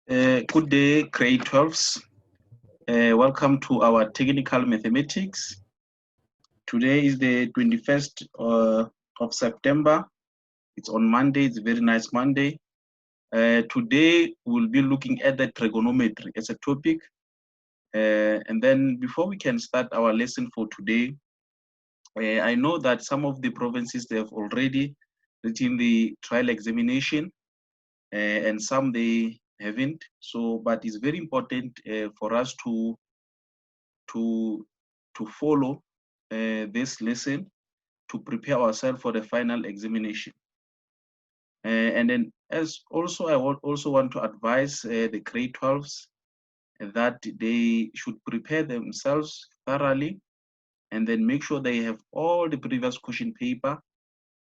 Good day, grade 12s. Welcome to our technical mathematics. Today is the 21st of September. It's on Monday. It's a very nice Monday. Today, we'll be looking at the trigonometry as a topic. And then before we can start our lesson for today, I know that some of the provinces, they have already written the trial examination and some they haven't. So, but it's very important for us to follow this lesson to prepare ourselves for the final examination. And then as also, I would also want to advise the grade 12s that they should prepare themselves thoroughly and then make sure they have all the previous question paper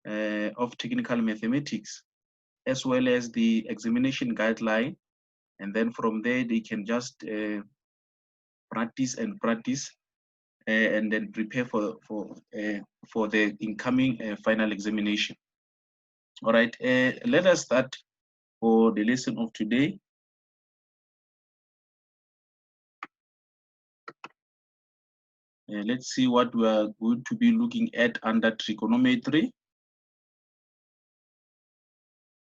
of technical mathematics, as well as the examination guideline. And then from there, they can just practice and then prepare for the incoming final examination. All right, let us start for the lesson of today. Let's see what we are going to be looking at under trigonometry.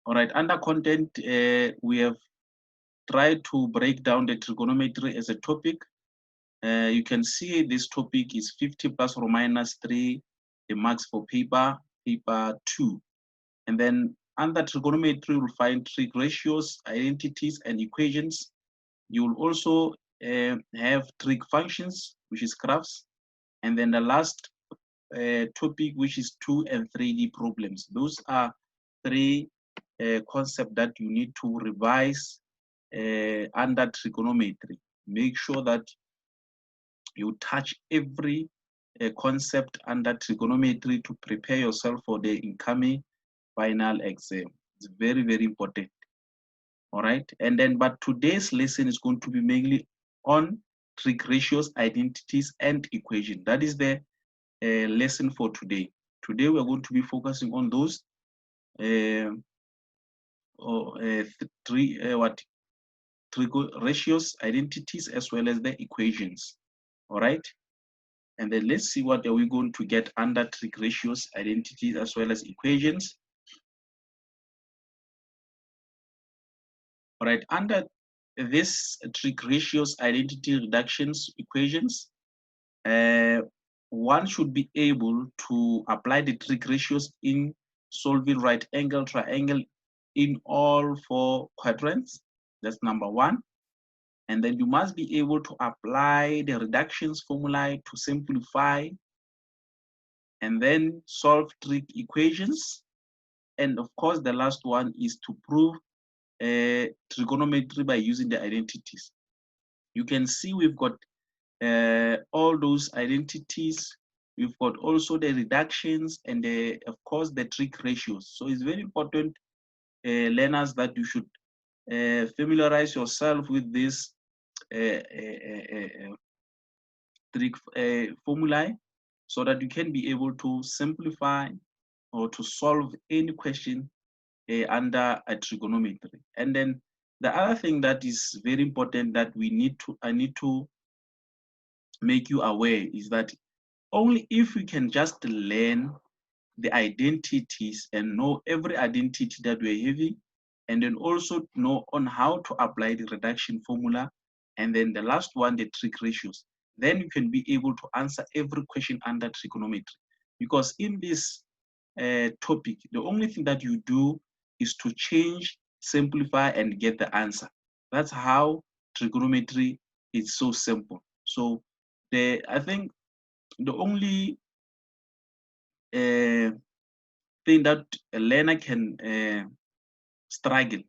All right, under content, we have tried to break down the trigonometry as a topic. You can see this topic is 50 plus or minus 3, the marks for paper 2. And then under trigonometry, you'll find trig ratios, identities, and equations. You'll also have trig functions, which is graphs. And then the last topic, which is 2 and 3D problems. Those are three concepts that you need to revise under trigonometry. Make sure that you touch every concept under trigonometry to prepare yourself for the incoming final exam. It's very, very important. All right. And then, but today's lesson is going to be mainly on trig ratios, identities, and equation. That is the lesson for today. Today, we're going to be focusing on those trig ratios, identities, as well as the equations. All right. And then let's see what are we going to get under trig ratios, identities, as well as equations. All right, under this trig ratios, identity, reductions, equations, one should be able to apply the trig ratios in solving right angle triangle in all 4 quadrants. That's number 1. And then you must be able to apply the reductions formula to simplify and then solve trig equations. And of course, the last one is to prove trigonometry by using the identities. You can see we've got all those identities. We've got also the reductions and of course the trig ratios. So it's very important, learners, that you should familiarize yourself with this trig formulae so that you can be able to simplify or to solve any question under a trigonometry. And then the other thing that is very important that I need to make you aware is that only if we can just learn the identities and know every identity that we're having, and then also know on how to apply the reduction formula, and then the last one, the trig ratios, then you can be able to answer every question under trigonometry. Because in this topic, the only thing that you do is to change, simplify, and get the answer. That's how trigonometry is so simple. So I think the only thing that a learner can struggle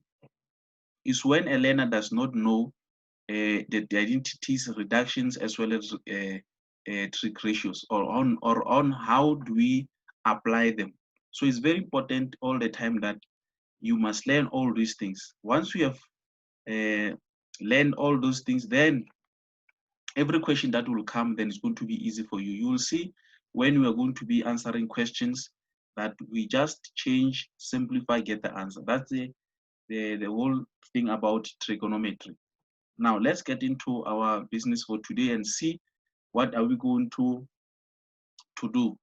is when a learner does not know the identities, reductions, as well as trig ratios, or on how do we apply them. So it's very important all the time that you must learn all these things. Once you have learned all those things, then every question that will come, then it's going to be easy for you. You will see when we are going to be answering questions that we just change, simplify, get the answer. That's the the whole thing about trigonometry. Now let's get into our business for today and see what are we going to do.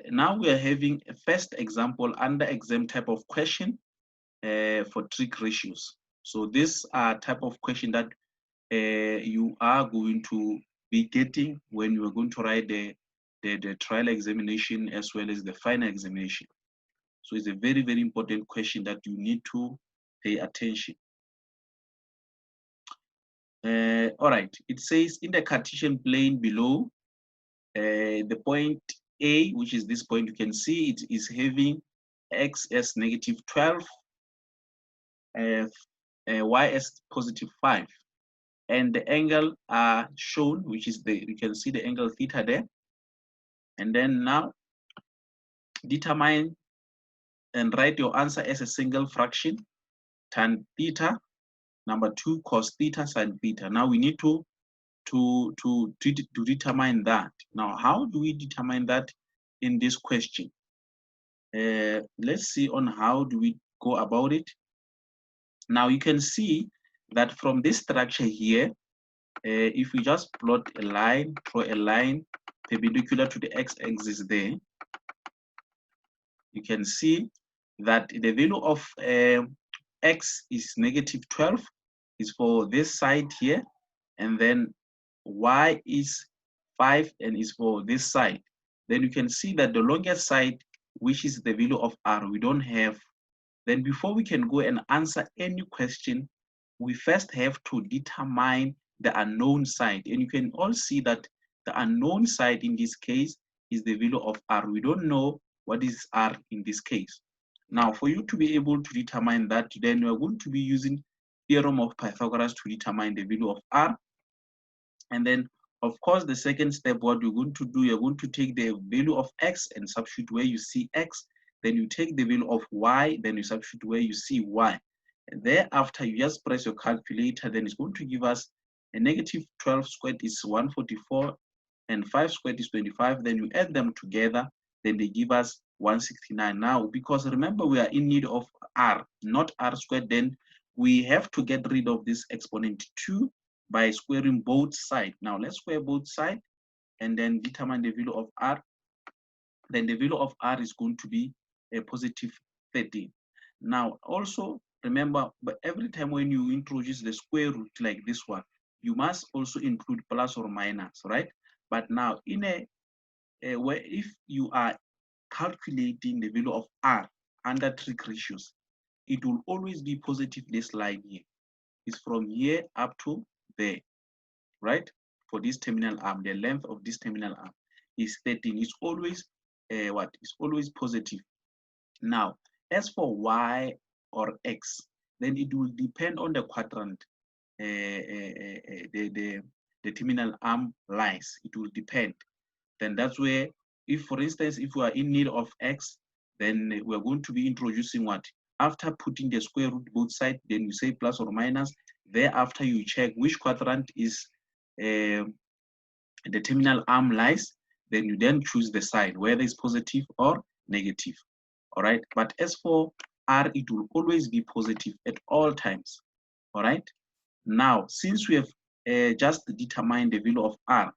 Now we are having a first example under exam type of question for trig ratios. So these are type of question that you are going to be getting when you are going to write the trial examination as well as the final examination. So it's a very, very important question that you need to pay attention. All right, it says in the Cartesian plane below, the point A, which is this point, you can see it is having x as negative 12, y as positive 5. And the angle are shown, which is you can see the angle theta there. And then now determine and write your answer as a single fraction, tan theta, number 2 cos theta sin theta. Now we need to determine that. Now, how do we determine that in this question? Let's see on how do we go about it. Now you can see that from this structure here, if we just plot a line, draw a line perpendicular to the x-axis there, you can see that the value of x is negative 12 is for this side here, and then y is 5 and is for this side. Then you can see that the longest side, which is the value of r, we don't have. Then before we can go and answer any question, we first have to determine the unknown side. And you can all see that the unknown side in this case is the value of r. We don't know what is r in this case. Now, for you to be able to determine that, then we are going to be using theorem of Pythagoras to determine the value of r. And then, of course, the second step, what you're going to do, you're going to take the value of x and substitute where you see x. Then you take the value of y, then you substitute where you see y. And thereafter, you just press your calculator, then it's going to give us a negative 12 squared is 144, and 5 squared is 25. Then you add them together, then they give us 169. Now, because remember, we are in need of r, not r squared, then we have to get rid of this exponent 2 by squaring both sides. Now, let's square both sides and then determine the value of r. Then the value of r is going to be a positive 13. Now, also remember, but every time when you introduce the square root like this one, you must also include plus or minus, right? But now, in where if you are calculating the value of r under trig ratios, it will always be positive. This line here is from here up to there, right? For this terminal arm, the length of this terminal arm is 13. It's always what? It's always positive. Now, as for y or x, then it will depend on the quadrant the terminal arm lies. It will depend. Then that's where, if for instance, if we are in need of x, then we're going to be introducing what? After putting the square root both sides, then you say plus or minus. Thereafter, you check which quadrant is the terminal arm lies. Then you then choose the side, whether it's positive or negative. All right. But as for r, it will always be positive at all times. All right. Now, since we have just determined the value of r,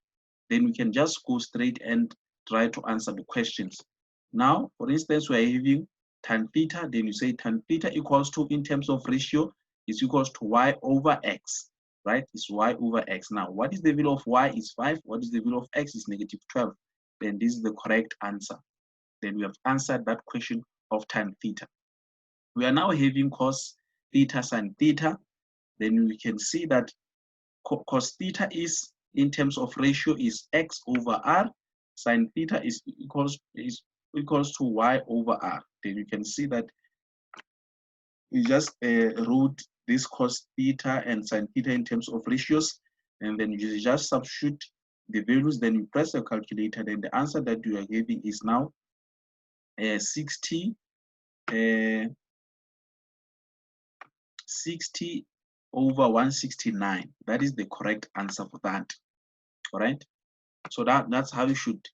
then we can just go straight and try to answer the questions. Now, for instance, we are having tan theta, then you say tan theta equals to, in terms of ratio, is equals to y over x, right? It's y over x. Now, what is the value of y is 5. What is the value of x is negative 12. Then this is the correct answer. Then we have answered that question of tan theta. We are now having cos theta sin theta. Then we can see that cos theta is, in terms of ratio, is x over r. Sin theta is equals to y over r. Then you can see that we just wrote this cos theta and sin theta in terms of ratios, and then you just substitute the values, then you press your calculator, then the answer that you are giving is now 60 over 169. That is the correct answer for that. All right. So that's how you should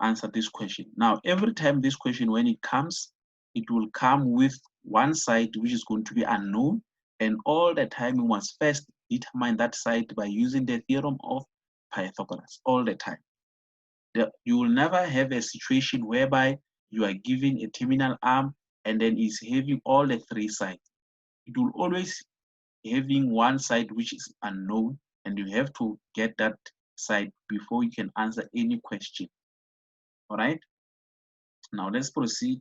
answer this question. Now, every time this question, when it comes, it will come with one side which is going to be unknown, and all the time we must first determine that side by using the theorem of Pythagoras all the time. You will never have a situation whereby you are given a terminal arm and then it's having all the three sides. It will always having one side which is unknown, and you have to get that side before you can answer any question. All right, now let's proceed.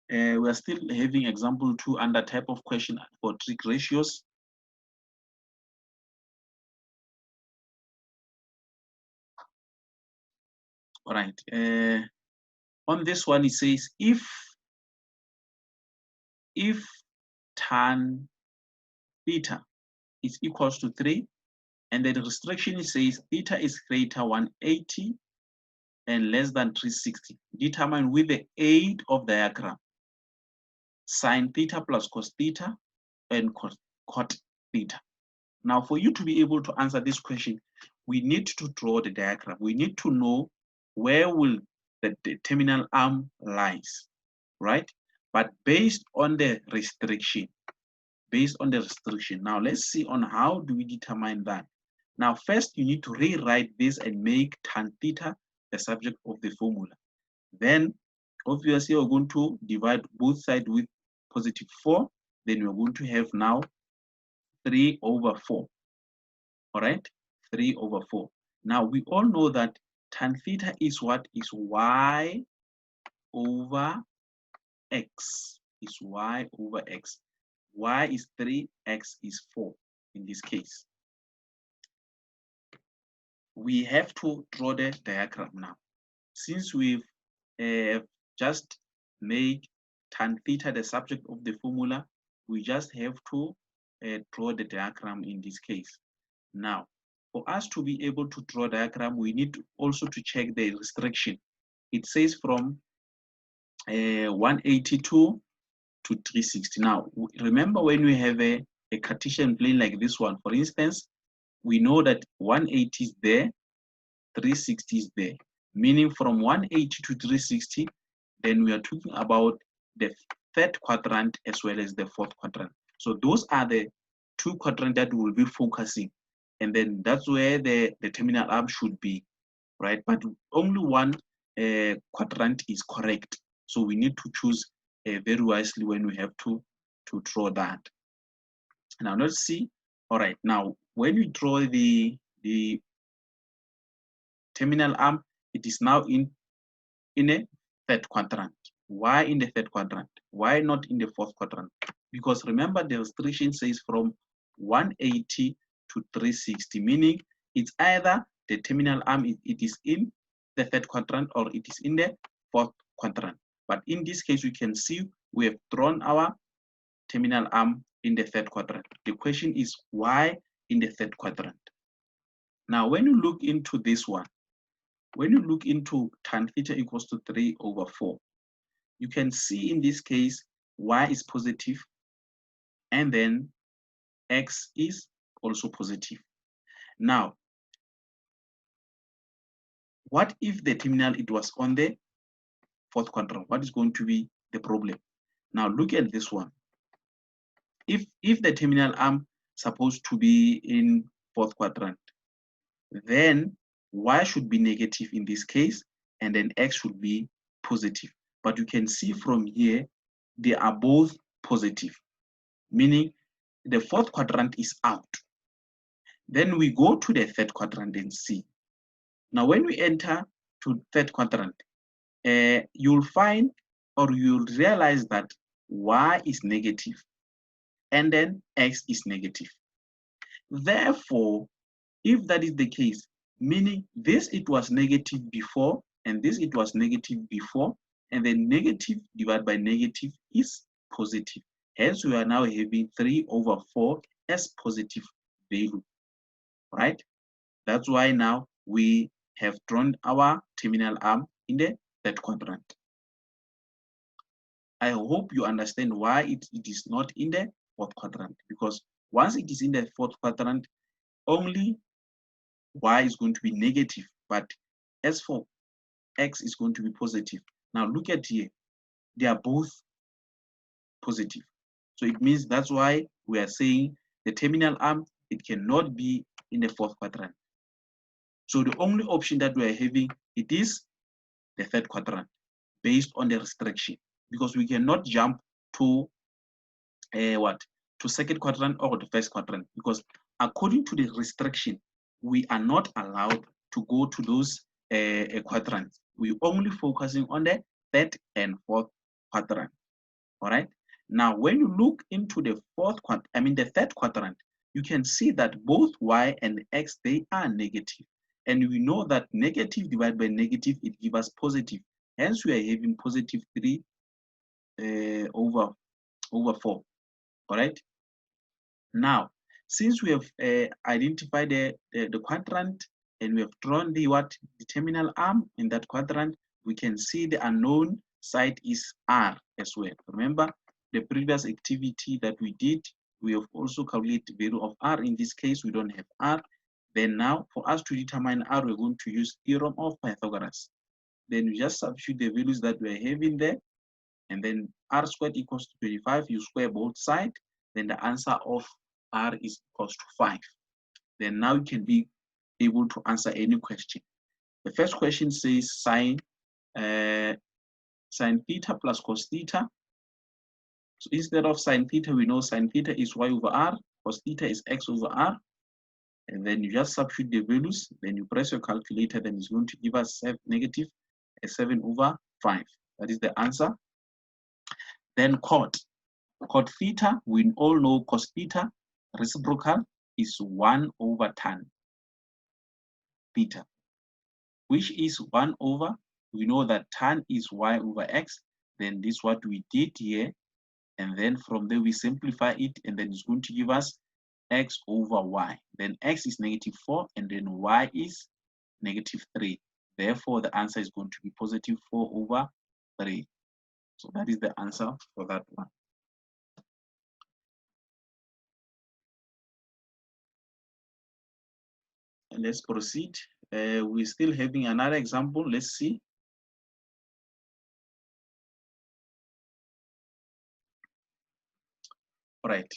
We are still having example 2 under type of question for trig ratios. All right, on this one it says if tan theta is equals to 3, and the restriction says theta is greater 180 and less than 360, determine with the aid of diagram sine theta plus cos theta and cot theta. Now, for you to be able to answer this question, we need to draw the diagram. We need to know where will the terminal arm lies, right? But based on the restriction, now let's see on how do we determine that. Now, first you need to rewrite this and make tan theta the subject of the formula. Then, obviously, we're going to divide both sides with positive 4. Then we're going to have now 3 over 4. All right, 3 over 4. Now, we all know that tan theta is what? Is y over x. Is y over x. Y is 3, x is 4 in this case. We have to draw the diagram now. Since we've just made tan theta the subject of the formula, we just have to draw the diagram in this case. Now, for us to be able to draw a diagram, we need also to check the restriction. It says from 182 to 360. Now, remember when we have a Cartesian plane like this one, for instance, we know that 180 is there, 360 is there. Meaning from 180 to 360, then we are talking about the third quadrant as well as the fourth quadrant. So those are the two quadrants that we will be focusing. And then that's where the terminal arm should be, right? But only one quadrant is correct. So we need to choose very wisely when we have to draw that. Now let's see. All right, now when we draw the terminal arm, it is now in a third quadrant. Why in the third quadrant? Why not in the fourth quadrant? Because remember the restriction says from 180 to 360, meaning it's either the terminal arm, it is in the third quadrant or it is in the fourth quadrant. But in this case, we can see we have drawn our terminal arm in the third quadrant. The question is why in the third quadrant? Now, when you look into this one, when you look into tan theta equals to 3 over 4, you can see in this case, y is positive, and then x is also positive. Now, what if the terminal, it was on the fourth quadrant? What is going to be the problem? Now, look at this one. If the terminal arm supposed to be in fourth quadrant, then y should be negative in this case, and then x should be positive. But you can see from here, they are both positive, meaning the fourth quadrant is out. Then we go to the third quadrant and see. Now, when we enter to third quadrant, you'll find or you'll realize that y is negative and then x is negative. Therefore, if that is the case, meaning this it was negative before and this it was negative before, and then negative divided by negative is positive. Hence, we are now having 3 over 4 as positive value, right? That's why now we have drawn our terminal arm in the third quadrant. I hope you understand why it is not in the fourth quadrant, because once it is in the fourth quadrant, only y is going to be negative, but as for x is going to be positive. Now look at here. they are both positive. So it means that's why we are saying the terminal arm, it cannot be in the fourth quadrant. So the only option that we are having, it is the third quadrant based on the restriction, because we cannot jump to to second quadrant or the first quadrant, because according to the restriction, we are not allowed to go to those quadrants. We're only focusing on the third and fourth quadrant. All right. Now, when you look into the the third quadrant, you can see that both y and x, they are negative. And we know that negative divided by negative, it gives us positive. Hence, we are having positive 3 over 4. All right. Now, since we have identified the quadrant and we have drawn the terminal arm in that quadrant, we can see the unknown side is r as well. Remember the previous activity that we did, we have also calculated the value of r. In this case, we don't have r. Then now, for us to determine r, we're going to use theorem of Pythagoras. Then we just substitute the values that we're having there, and then r squared equals to 25. You square both sides, then the answer of r is equals to 5. Then now you can be able to answer any question. The first question says sine theta plus cos theta. So instead of sine theta, we know sine theta is y over r, cos theta is x over r. And then you just substitute the values, then you press your calculator, then it's going to give us negative 7 over 5. That is the answer. Then cot theta, we all know cos theta reciprocal is 1 over tan theta, which is 1 over, we know that tan is y over x, then this is what we did here, and then from there we simplify it, and then it's going to give us x over y. Then x is negative 4, and then y is negative 3. Therefore, the answer is going to be positive 4 over 3. So that is the answer for that one. And let's proceed. We're still having another example. Let's see. All right.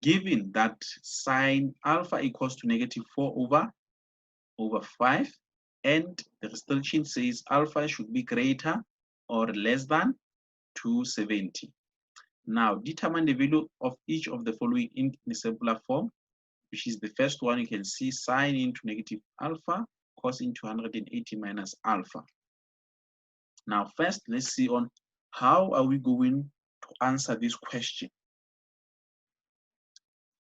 Given that sine alpha equals to negative 4 over 5, and the restriction says alpha should be greater or less than 270. Now, determine the value of each of the following in a simpler form, which is the first one. You can see sine into negative alpha, cos into 180 minus alpha. Now, first, let's see on how are we going to answer this question.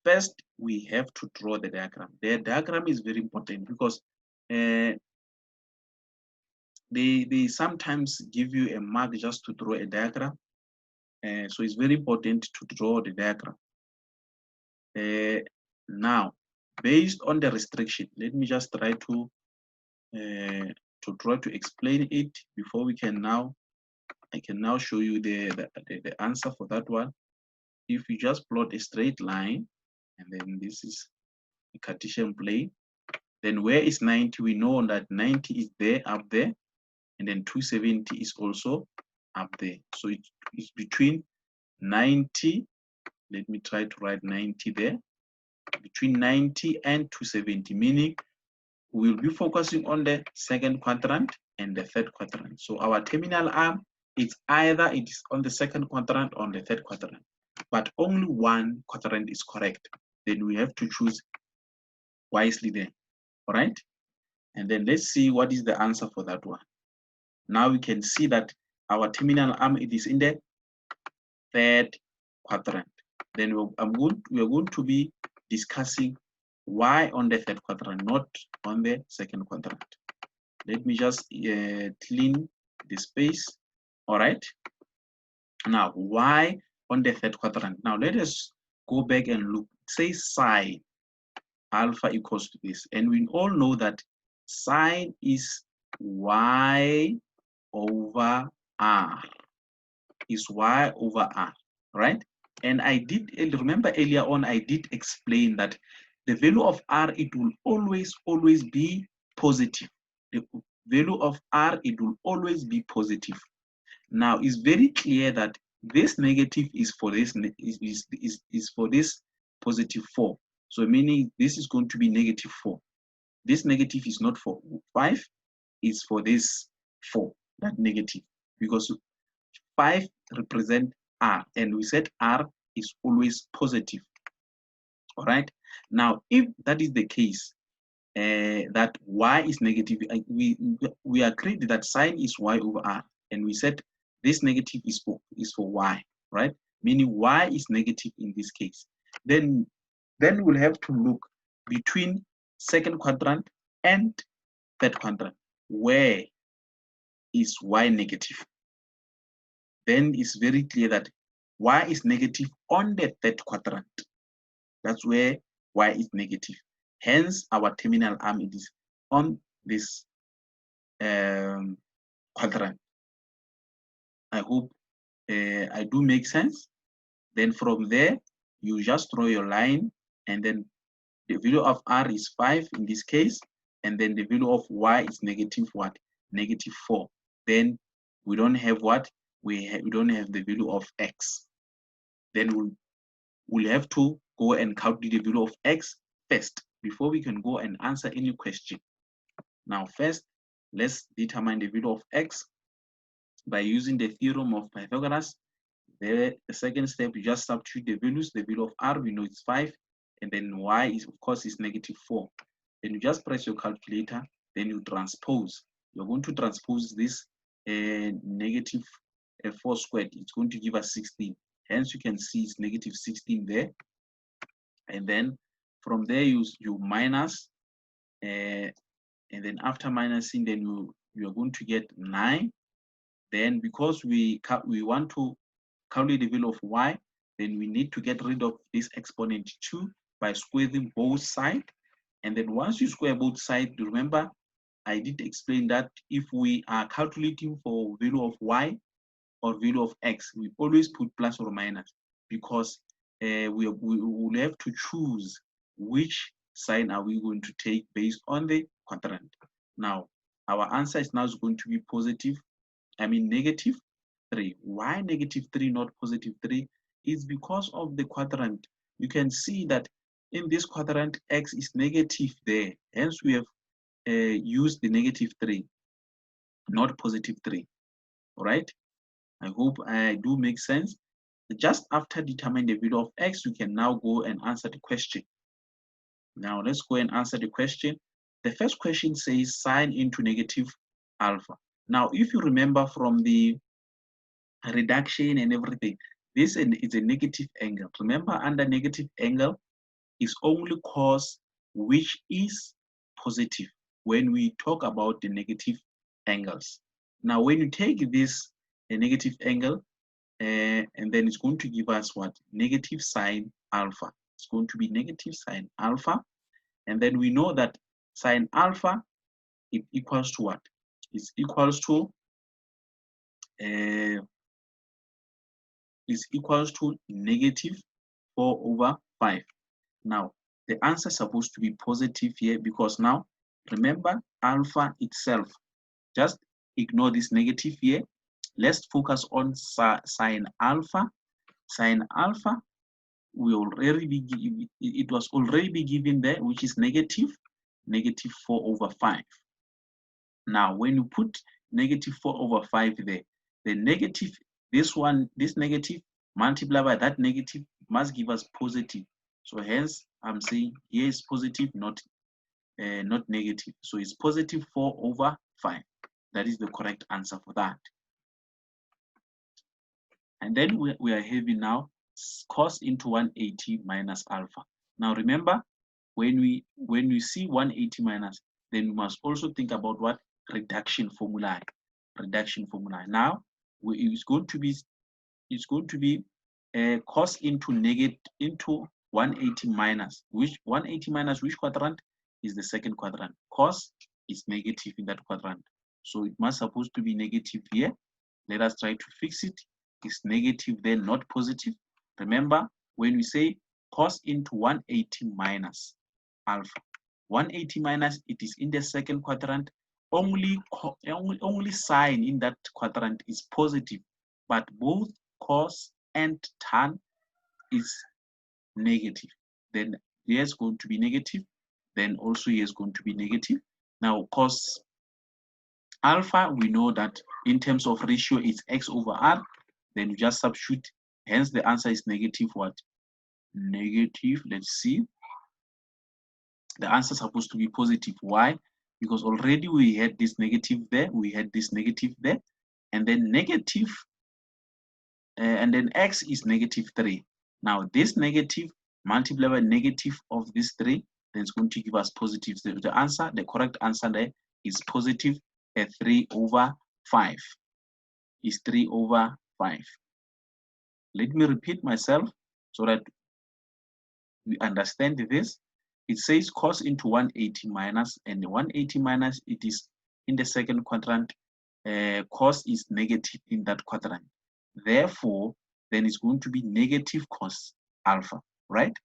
First, we have to draw the diagram. The diagram is very important because they sometimes give you a mark just to draw a diagram. So it's very important to draw the diagram. Now, based on the restriction, let me just try to explain it before we can now. I can now show you the answer for that one. If you just plot a straight line, and then this is the Cartesian plane, then where is 90? We know that 90 is there, up there, and then 270 is also up there. So it's between 90, let me try to write 90 there, between 90 and 270, meaning we'll be focusing on the second quadrant and the third quadrant. So our terminal arm, it's either it is on the second quadrant or on the third quadrant, but only one quadrant is correct. Then we have to choose wisely there, all right? And then let's see what is the answer for that one. Now we can see that our terminal arm, it is in the third quadrant. Then we are going to be discussing why on the third quadrant, not on the second quadrant. Let me just clean the space. All right. Now, why on the third quadrant? Now, let us go back and look. Say sine alpha equals to this. And we all know that sine is y over r. Is y over r, right? And I did remember earlier on, I did explain that the value of r, it will always be positive. The value of r, it will always be positive. Now it's very clear that this negative is for this is for this positive 4. So meaning this is going to be negative 4. This negative is not for 5, it's for this 4, that negative, because 5 represent R, and we said R is always positive. All right. Now, if that is the case, that y is negative, we agreed that sine is y over r, and we said this negative is for y, right? Meaning y is negative in this case. Then we'll have to look between second quadrant and third quadrant. Where is y negative? Then it's very clear that y is negative on the third quadrant. That's where y is negative. Hence, our terminal arm is on this quadrant. I hope I do make sense. Then from there, you just draw your line, and then the value of r is 5 in this case, and then the value of y is negative what? Negative 4. Then we don't have what? We don't have the value of x. Then we'll have to go and calculate the value of x first before we can go and answer any question. Now first, let's determine the value of x by using the theorem of Pythagoras. The second step, you just substitute the values. The value of r, we know it's 5, and then y is, of course, is negative 4. Then you just press your calculator, then you transpose. You're going to transpose this negative 4 squared. It's going to give us 16. Hence, you can see it's negative 16 there. And then from there, you minus, and then after minusing, then you are going to get 9. Then because we want to calculate the value of y, then we need to get rid of this exponent 2 by squaring both sides. And then once you square both sides, remember I did explain that if we are calculating for value of y or value of x, we always put plus or minus, because we will have to choose which sign are we going to take based on the quadrant. Now, our answer is now going to be negative 3. Why negative 3, not positive 3? Is because of the quadrant. You can see that in this quadrant, x is negative there. Hence, we have used the negative 3, not positive 3. All right? I hope I do make sense. Just after determining the value of x, you can now go and answer the question. Now, let's go and answer the question. The first question says sine into negative alpha. Now, if you remember from the reduction and everything, this is a negative angle. Remember, under negative angle is only cos which is positive when we talk about the negative angles. Now, when you take this a negative angle, and then it's going to give us what? Negative sine alpha. It's going to be negative sine alpha. And then we know that sine alpha is equals to what? It's equals to negative 4 over 5. Now, the answer is supposed to be positive here, because now, remember, alpha itself. Just ignore this negative here. Let's focus on sine alpha. Sine alpha will already be given, it was already be given there, which is negative 4 over 5. Now, when you put negative 4 over 5 there, the negative, this negative multiplied by that negative must give us positive. So hence, I'm saying here is positive, not negative. So it's positive 4 over 5. That is the correct answer for that. And then we are having now cos into 180 minus alpha. Now remember, when we see 180 minus, then we must also think about what? Reduction formulae. Reduction formulae. Now it's going to be cos into 180 minus, which 180 minus which quadrant? Is the second quadrant. Cos is negative in that quadrant, so it must supposed to be negative here. Let us try to fix it. It's negative then, not positive. Remember, when we say cos into 180 minus alpha, 180 minus, it is in the second quadrant. only sign in that quadrant is positive, but both cos and tan is negative. Then here is going to be negative. Then also here is going to be negative. Now cos alpha, we know that in terms of ratio it's x over r. Then you just substitute. Hence the answer is negative what? Negative. Let's see. The answer is supposed to be positive. Why? Because already we had this negative there, we had this negative there, and then negative, and then x is -3. Now this negative multiplied by negative of this 3, then it's going to give us positive. So the answer, the correct answer there is positive 3 over 5. Is 3 over 5. Let me repeat myself so that we understand this. It says cos into 180 minus, and the 180 minus, it is in the second quadrant. Cos is negative in that quadrant. Therefore, then it's going to be negative cos alpha, right?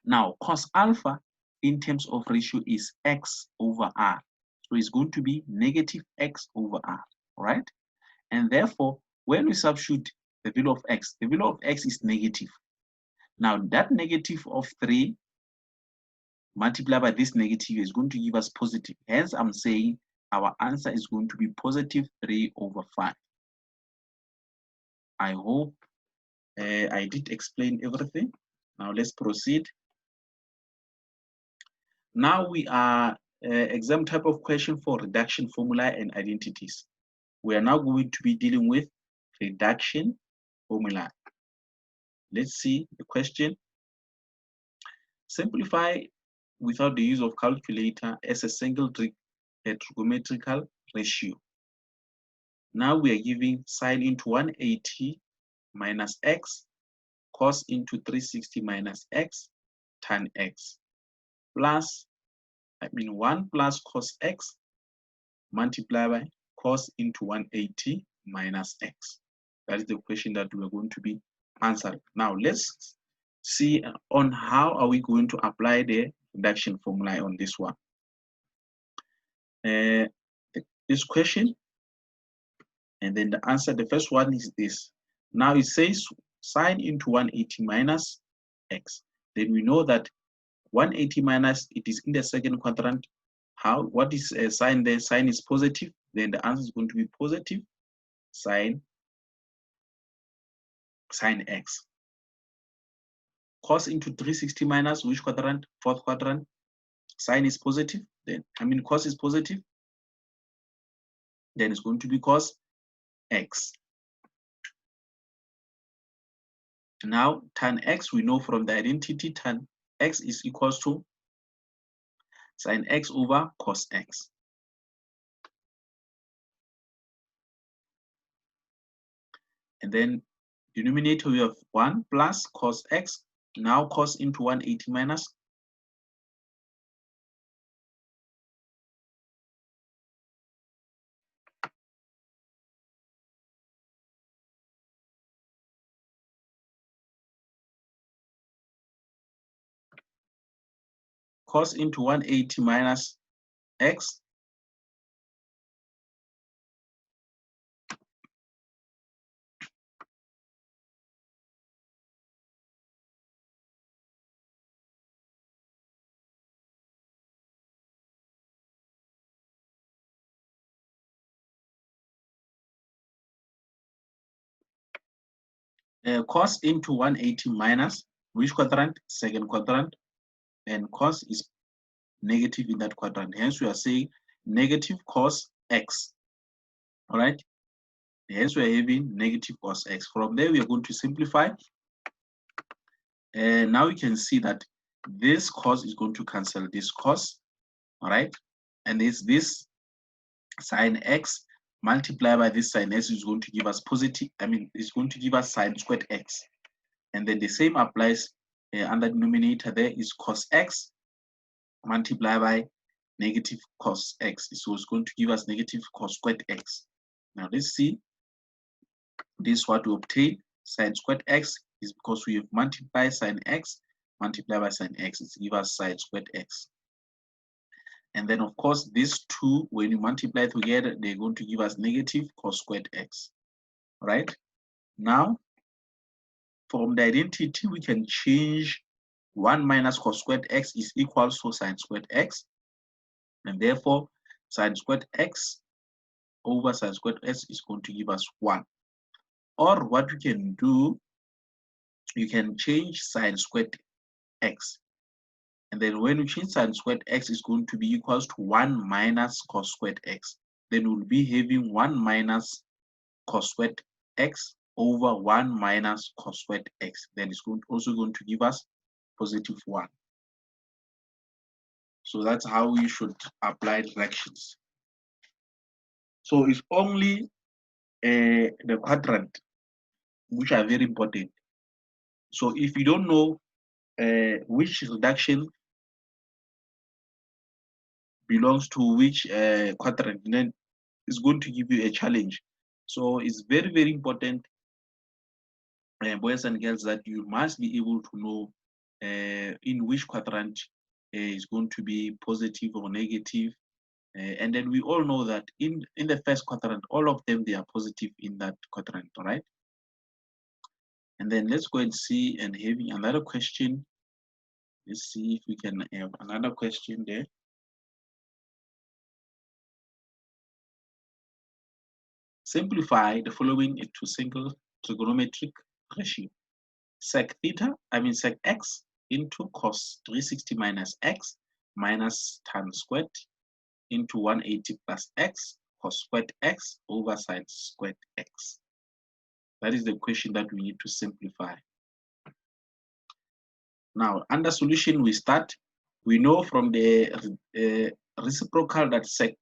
Now, cos alpha in terms of ratio is x over r. So it's going to be negative x over r, right? And therefore, when we substitute the value of x, the value of x is negative. Now, that negative of 3 multiplied by this negative is going to give us positive. Hence, I'm saying our answer is going to be positive 3 over 5. I hope I did explain everything. Now, let's proceed. Now we are exam type of question for reduction formula and identities. We are now going to be dealing with reduction formula. Let's see the question. Simplify without the use of calculator as a single trigonometrical ratio. Now we are giving sine into 180 minus x, cos into 360 minus x, tan x, plus, 1 plus cos x multiplied by cos into 180 minus x. That is the question that we are going to be answering. Now let's see on how are we going to apply the reduction formula on this one. This question, and then the answer, the first one is this. Now it says sine into 180 minus x. Then we know that 180 minus, it is in the second quadrant. What is sine there? Sine is positive. Then the answer is going to be positive sine x. Cos into 360 minus which quadrant? Fourth quadrant. Sine is positive. Then cos is positive. Then it's going to be cos x. Now tan x, we know from the identity tan x is equals to sine x over cos x. And then denominator we have 1 plus cos x. Now cos into 180 minus. Cos into 180 minus x. Cos into 180 minus which quadrant? Second quadrant. And cos is negative in that quadrant. Hence we are saying negative cos x. All right. Hence we are having negative cos x. From there we are going to simplify. And now we can see that this cos is going to cancel this cos. All right. And this sine x multiplied by this sine x is going to give us positive. It's going to give us sine squared x. And then the same applies under denominator there is cos x multiplied by negative cos x. So it's going to give us negative cos squared x. Now let's see. This is what we obtain. Sine squared x is because we have multiplied sine x multiplied by sine x. It gives us sine squared x. And then, of course, these two, when you multiply together, they're going to give us negative cos squared x, right? Now, from the identity, we can change 1 minus cos squared x is equals to sine squared x. And therefore, sine squared x over sine squared x is going to give us 1. Or what you can do, you can change sine squared x. And then when you change sine squared x is going to be equals to 1 minus cos squared x. Then we'll be having 1 minus cos squared x over 1 minus cos squared x. Then it's also going to give us positive 1. So that's how we should apply fractions. So it's only the quadrant which are very important. So if you don't know which reduction belongs to which quadrant, then it's going to give you a challenge. So it's very, very important, boys and girls, that you must be able to know in which quadrant is going to be positive or negative. And then we all know that in the first quadrant, all of them, they are positive in that quadrant, all right? And then let's go and see and having another question. Let's see if we can have another question there. Simplify the following into single trigonometric ratio. Sec x into cos 360 minus x minus tan squared into 180 plus x cos squared x over sine squared x. That is the question that we need to simplify. Now, under solution, we start. We know from the reciprocal that sec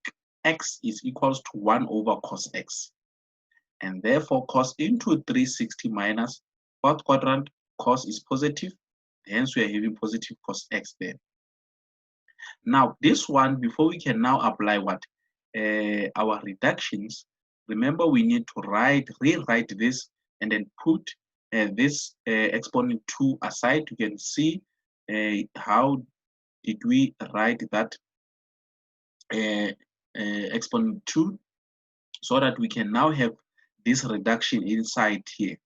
x is equals to 1 over cos x. And therefore, cos into 360 minus fourth quadrant, cos is positive. Hence, we are having positive cos x there. Now, this one, before we can now apply what? Our reductions, remember we need to rewrite this and then put this exponent 2 aside. You can see how did we write that exponent 2 so that we can now have this reduction inside here.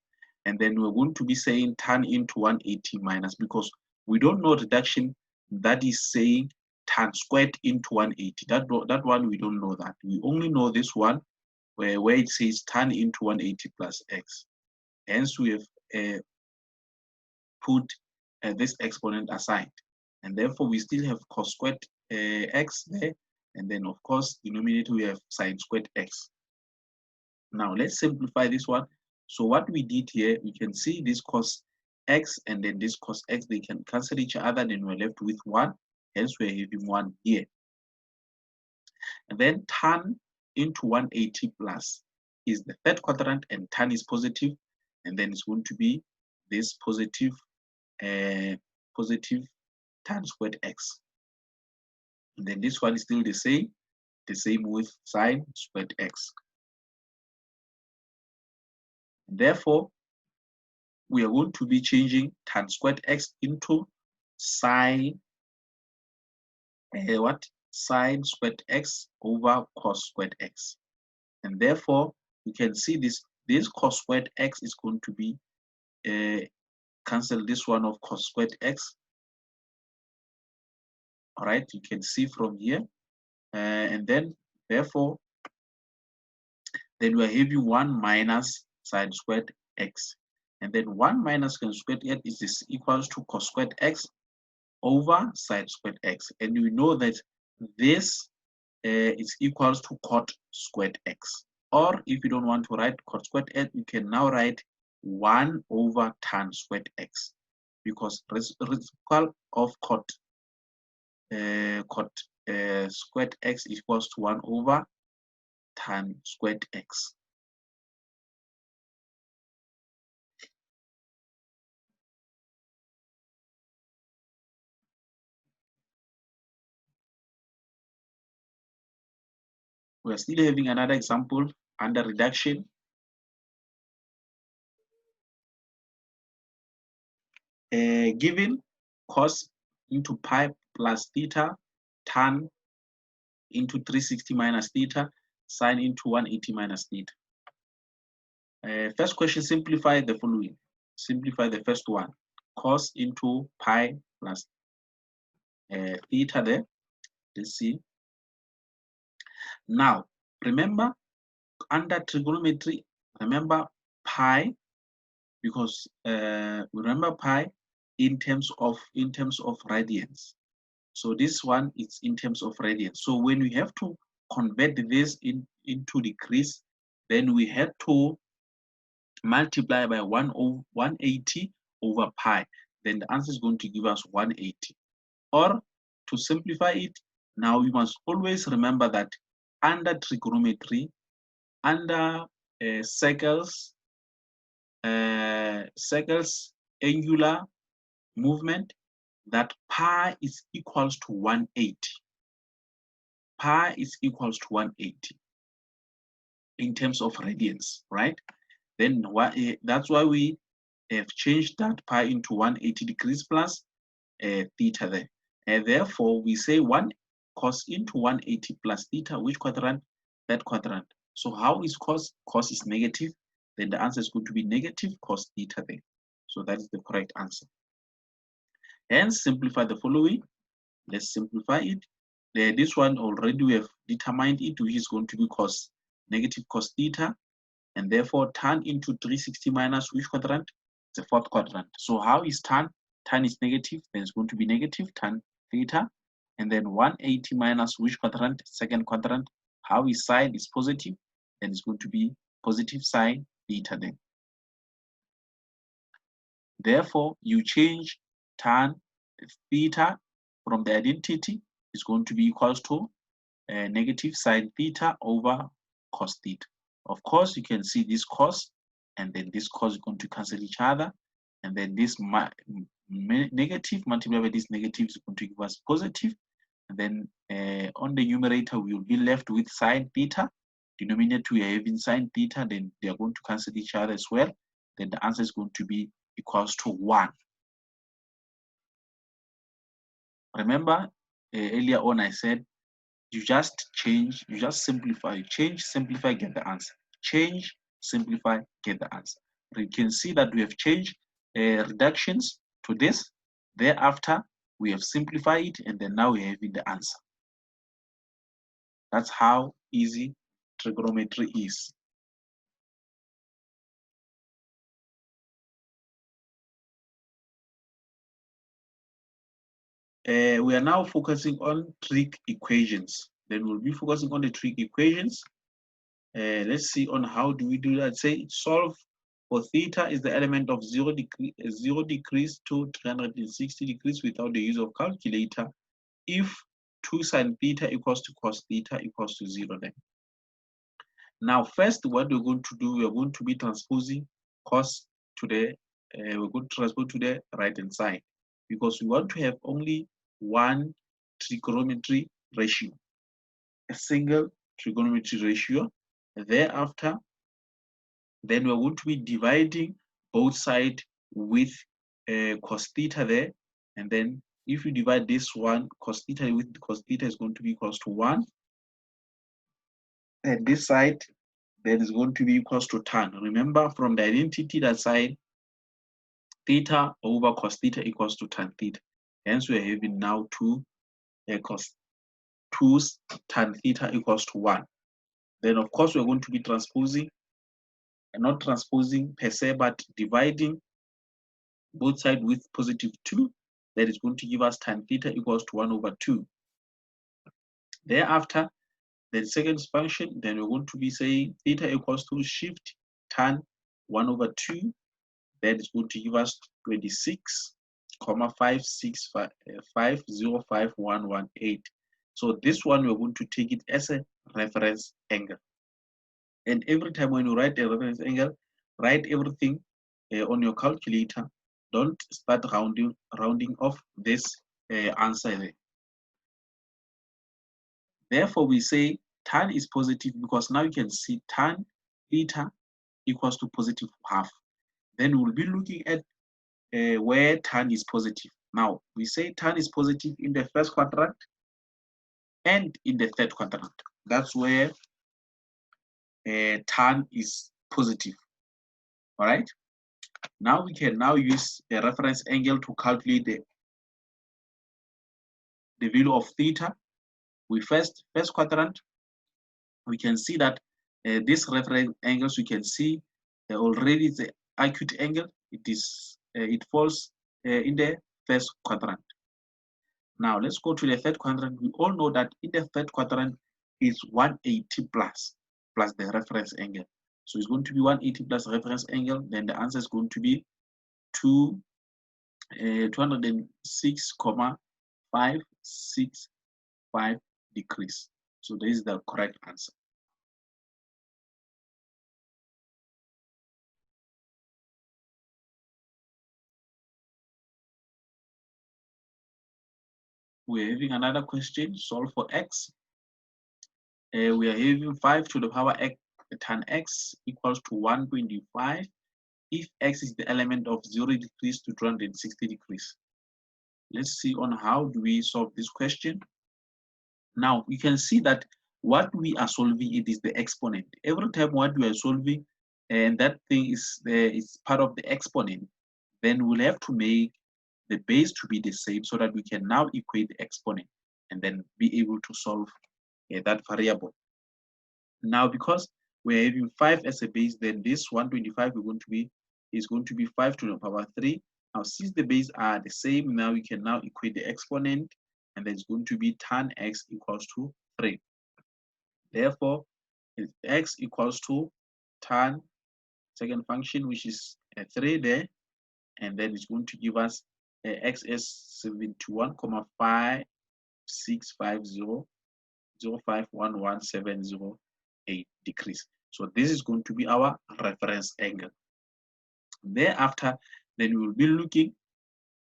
And then we're going to be saying tan into 180 minus, because we don't know reduction that is saying tan squared into 180. That one, we don't know that. We only know this one where it says tan into 180 plus x. Hence, we have put this exponent aside. And therefore, we still have cos squared x there. And then, of course, denominator, we have sine squared x. Now, let's simplify this one. So what we did here, we can see this cos x and then this cos x, they can cancel each other, then we're left with 1. Hence, we're having 1 here. And then tan into 180 plus is the third quadrant, and tan is positive, and then it's going to be this positive tan squared x. And then this one is still the same with sine squared x. Therefore, we are going to be changing tan squared x into sine sine squared x over cos squared x. And therefore, you can see this cos squared x is going to be cancel this one of cos squared x. All right, you can see from here. And then, therefore, then we are having 1 minus sine squared x. And then 1 minus sine squared x is equals to cos squared x over sine squared x. And we know that this is equals to cot squared x. Or if you don't want to write cot squared x, you can now write 1 over tan squared x, because reciprocal of cot squared x equals to 1 over tan squared x. We're still having another example under reduction. Given cos into pi plus theta tan into 360 minus theta, sine into 180 minus theta. First question, simplify the following. Simplify the first one. Cos into pi plus theta there. Let's see. Now, remember, under trigonometry, remember pi, because remember pi in terms of radians. So this one is in terms of radians. So when we have to convert this into degrees, then we have to multiply by 180 over pi. Then the answer is going to give us 180. Or to simplify it, now we must always remember that under trigonometry, under circles, angular movement, that pi is equals to 180. Pi is equals to 180 in terms of radians, right? Then that's why we have changed that pi into 180 degrees plus theta there. And therefore, we say 1 cos into 180 plus theta, which quadrant? That quadrant. So how is cos? Cos is negative. Then the answer is going to be negative cos theta there. So that is the correct answer. Hence, simplify the following. Let's simplify it. This one already we have determined it, which is going to be cos, negative cos theta. And therefore, tan into 360 minus which quadrant? The fourth quadrant. So how is tan? Tan is negative, then it's going to be negative tan theta. And then 180 minus which quadrant? Second quadrant. How is sine? Is positive, then it's going to be positive sine theta then. Therefore, you change tan theta from the identity is going to be equals to negative sine theta over cos theta. Of course, you can see this cos, and then this cos is going to cancel each other, and then this negative multiplied by this negative is going to give us positive, and then on the numerator we will be left with sine theta. Denominator we are having sine theta, then they are going to cancel each other as well. Then the answer is going to be equals to 1. Remember, earlier on I said you just change, you just simplify, change, simplify, get the answer. Change, simplify, get the answer. You can see that we have changed reductions to this. Thereafter, we have simplified it, and then now we have the answer. That's how easy trigonometry is. We are now focusing on trig equations. Then we'll be focusing on the trig equations. Let's see on how do we do that. Say solve for theta is the element of 0 degrees to 360 degrees without the use of calculator if 2 sine theta equals to cos theta equals to 0 then. Now first what we're going to do, we're going to be transposing cos to the, we're going to transpose to the right hand side because we want to have only one trigonometry ratio, a single trigonometry ratio. Thereafter, then we're going to be dividing both sides with cos theta there. And then if you divide this one, cos theta with cos theta is going to be equals to 1. And this side then is going to be equals to tan. Remember from the identity that side, theta over cos theta equals to tan theta. Hence we're having now 2 cos 2 tan theta equals to 1. Then of course we're going to be transposing, and not transposing per se, but dividing both sides with positive 2. That is going to give us tan theta equals to 1 over 2. Thereafter, the second function, then we're going to be saying theta equals to shift tan 1 over 2. That is going to give us 26,565,505,118. So this one we're going to take it as a reference angle. And every time when you write a reference angle, write everything on your calculator. Don't start rounding off this answer there. Therefore, we say tan is positive because now you can see tan theta equals to positive half. Then we'll be looking at where tan is positive. Now, we say tan is positive in the first quadrant and in the third quadrant. That's where tan is positive. All right. Now we can now use a reference angle to calculate the value of theta. We first quadrant, we can see that this reference angles, we can see already the acute angle. It falls in the first quadrant. Now let's go to the third quadrant. We all know that in the third quadrant is 180 plus the reference angle. So it's going to be 180 plus reference angle. Then the answer is going to be 206.565 degrees. So this is the correct answer. We're having another question. Solve for x. We are having 5 to the power x tan x equals to 125 if x is the element of 0 degrees to 260 degrees. Let's see on how do we solve this question. Now you can see that what we are solving, it is the exponent. Every time what we are solving and that thing is part of the exponent, then we'll have to make the base to be the same so that we can now equate the exponent and then be able to solve that variable. Now, because we're having 5 as a base, then this 125 is going to be 5 to the power 3. Now, since the base are the same, now we can now equate the exponent, and then it's going to be tan x equals to 3. Therefore, x equals to tan second function, which is a 3 there, and then it's going to give us x is 71,5650.051170.8 degrees. So this is going to be our reference angle. Thereafter, then we will be looking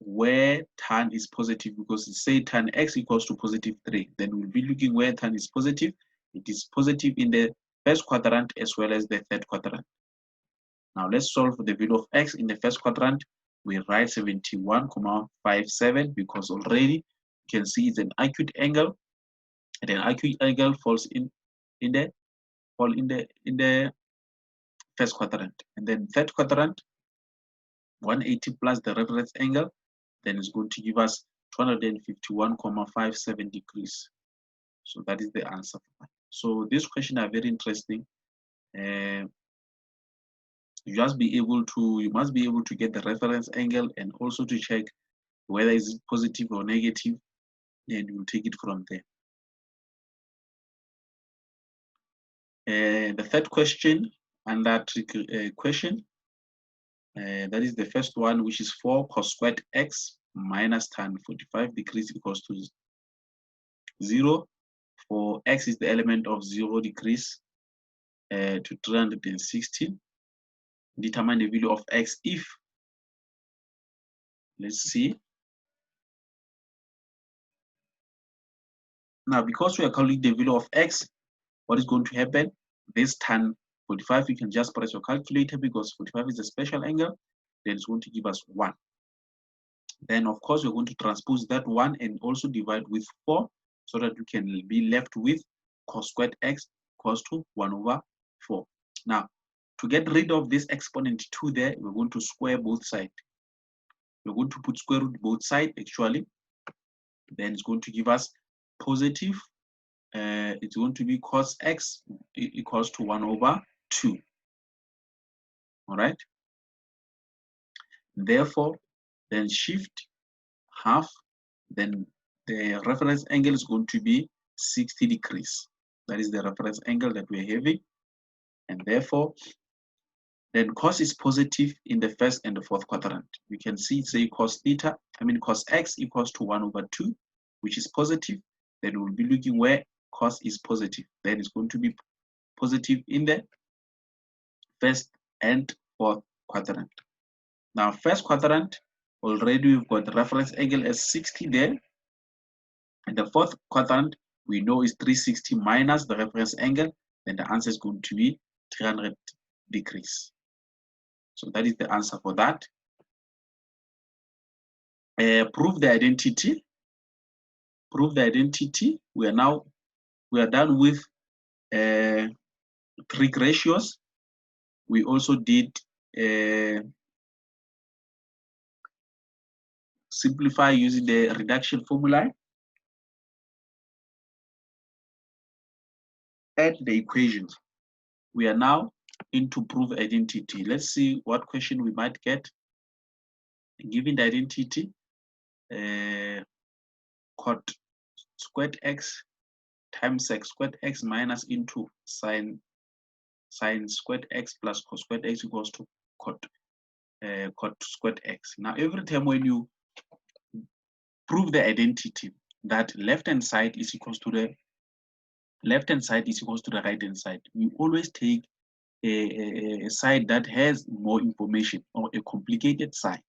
where tan is positive, because it say tan x equals to positive 3. Then we'll be looking where tan is positive. It is positive in the first quadrant as well as the third quadrant. Now let's solve for the value of x in the first quadrant. We write 71,57 because already you can see it's an acute angle, and an acute angle falls in the first quadrant. And then third quadrant, 180 plus the reference angle, then it's going to give us 251,57 degrees. So that is the answer. So this question are very interesting. You must be able to get the reference angle and also to check whether is it positive or negative, and you'll take it from there. The third question under trig question, that is the first one, which is 4 cos squared x minus tan 45 degrees equals to 0. For x is the element of 0 degrees to 360. Determine the value of x if, let's see. Now, because we are calculating the value of x, what is going to happen? This tan 45, you can just press your calculator because 45 is a special angle. Then it's going to give us 1. Then, of course, we're going to transpose that 1 and also divide with 4 so that you can be left with cos squared x equals to 1 over 4. Now, to get rid of this exponent 2 there, we're going to square both sides. We're going to put square root both sides, actually. Then it's going to give us positive. It's going to be cos x equals to 1 over 2. All right. Therefore, then shift half, then the reference angle is going to be 60 degrees. That is the reference angle that we're having. And therefore, then cos is positive in the first and the fourth quadrant. We can see, say, cos x equals to 1 over 2, which is positive. Then we'll be looking where cos is positive. Then it's going to be positive in the first and fourth quadrant. Now, first quadrant, already we've got the reference angle as 60 there. And the fourth quadrant, we know is 360 minus the reference angle. Then the answer is going to be 300 degrees. So that is the answer for that. Prove the identity. prove the identity. We are done with trig ratios. We also did simplify using the reduction formula and the equations. We are now into prove identity. Let's see what question we might get. Given the identity, cot squared x times sec squared x minus into sine squared x plus cos squared x equals to cot squared x. Now, every time when you prove the identity that left hand side is equals to the right hand side, we always take a side that has more information or a complicated side.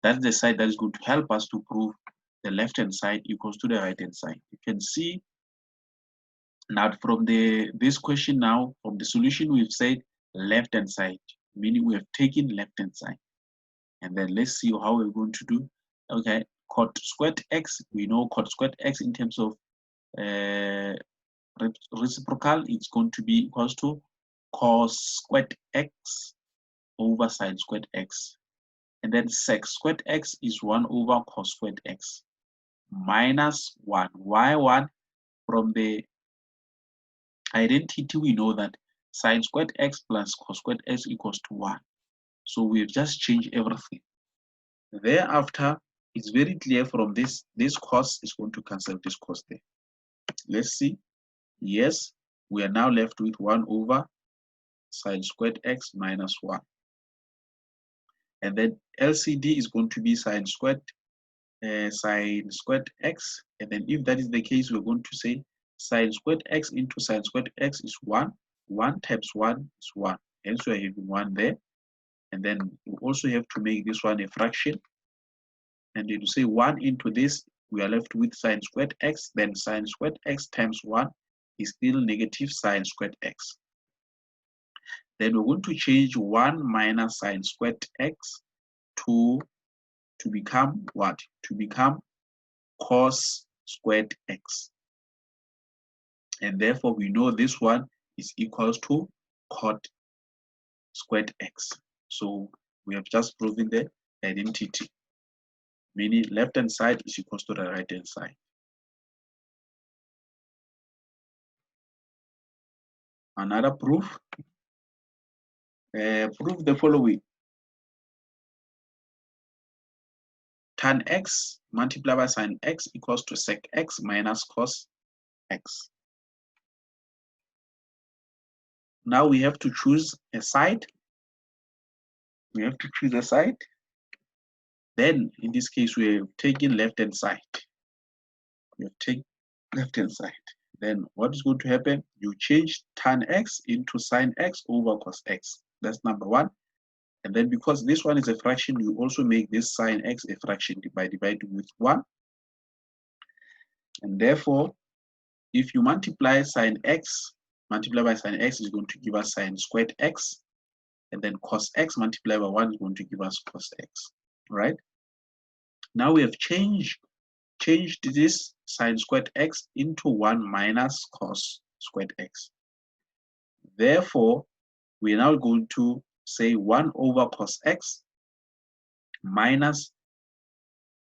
That's the side that is going to help us to prove the left hand side equals to the right hand side. You can see now from this question now, from the solution, we've said left hand side, meaning we have taken left hand side. And then let's see how we're going to do. Okay, cot squared x, we know cot squared x in terms of reciprocal, it's going to be equals to cos squared x over sine squared x. And then sec squared x is 1 over cos squared x minus 1. Why 1? From the identity, we know that sine squared x plus cos squared x equals to 1. So we've just changed everything. Thereafter, it's very clear from this cos is going to cancel this cos there. Let's see. Yes, we are now left with 1 over sine squared x minus 1. And then LCD is going to be sine squared x. And then if that is the case, we're going to say sine squared x into sine squared x is 1. 1 times 1 is 1. Hence, we're having 1 there. And then we also have to make this one a fraction. And then to say 1 into this, we are left with sine squared x. Then sine squared x times 1 is still negative sine squared x. Then we're going to change 1 minus sine squared x to become what? To become cos squared x. And therefore, we know this one is equals to cot squared x. So we have just proven the identity, meaning left hand side is equals to the right hand side. Another proof, prove the following. Tan x multiplied by sine x equals to sec x minus cos x. Now we have to choose a side. We have to choose a side. Then in this case, we have taken left hand side. We have taken left hand side. Then what is going to happen? You change tan x into sine x over cos x. That's number 1. And then because this one is a fraction, you also make this sine x a fraction by dividing with 1. And therefore, if you multiply sine x, multiply by sine x is going to give us sine squared x. And then cos x multiplied by 1 is going to give us cos x. Right? Now we have changed this sine squared x into 1 minus cos squared x. Therefore, we are now going to say 1 over cos x minus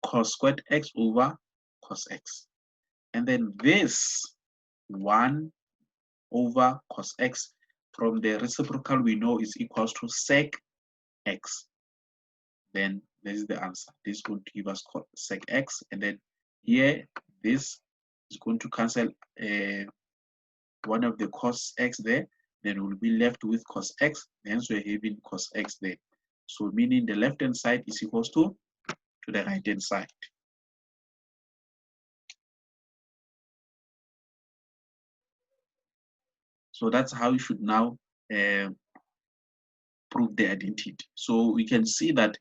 cos squared x over cos x. And then this 1 over cos x from the reciprocal we know is equals to sec x. Then this is the answer. This is going to give us sec x. And then here, this is going to cancel one of the cos x there. Then we'll be left with cos x. Hence, we're having cos x there. So meaning the left hand side is equals to the right hand side. So that's how you should now prove the identity. So we can see that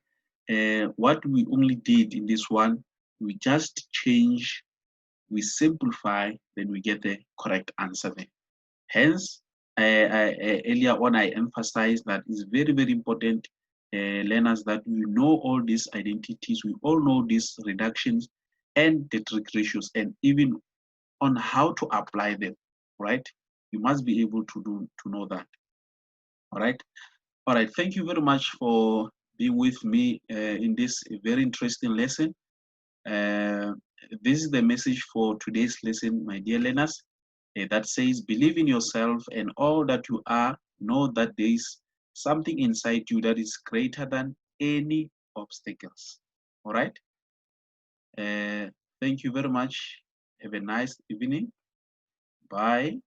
what we only did in this one, we just change, we simplify, then we get the correct answer there. Hence, earlier on I emphasized that it's very, very important, learners, that we know all these identities, we all know these reductions, and the trig ratios, and even on how to apply them, right? You must be able to know that. All right. All right. Thank you very much for being with me in this very interesting lesson. Uh, this is the message for today's lesson, my dear learners, that says, believe in yourself and all that you are. Know that there is something inside you that is greater than any obstacles. All right. Thank you very much. Have a nice evening. Bye.